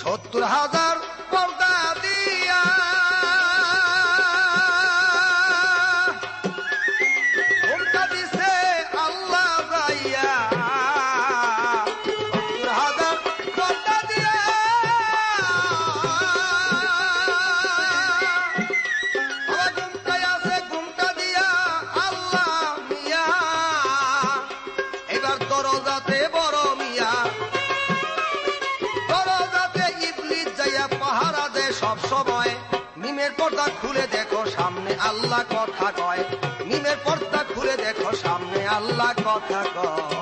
70,000 পর্দা দিয়া ঘুমটা দিছে আল্লাহ যাইয়া, 70,000 পর্দা দিয়া ঘুমটাই আছে, ঘুমটা দিয়া আল্লাহ মিয়া এবার দরজাতে বড় মিয়া, দরজাতে ইবলিস যাইয়া পাহারা দেয় সব সময়। মিমের পর্দা খুলে দেখো সামনে আল্লাহ কথা কয়, মিমের পর্দা খুলে দেখো সামনে আল্লাহ কথা কয়।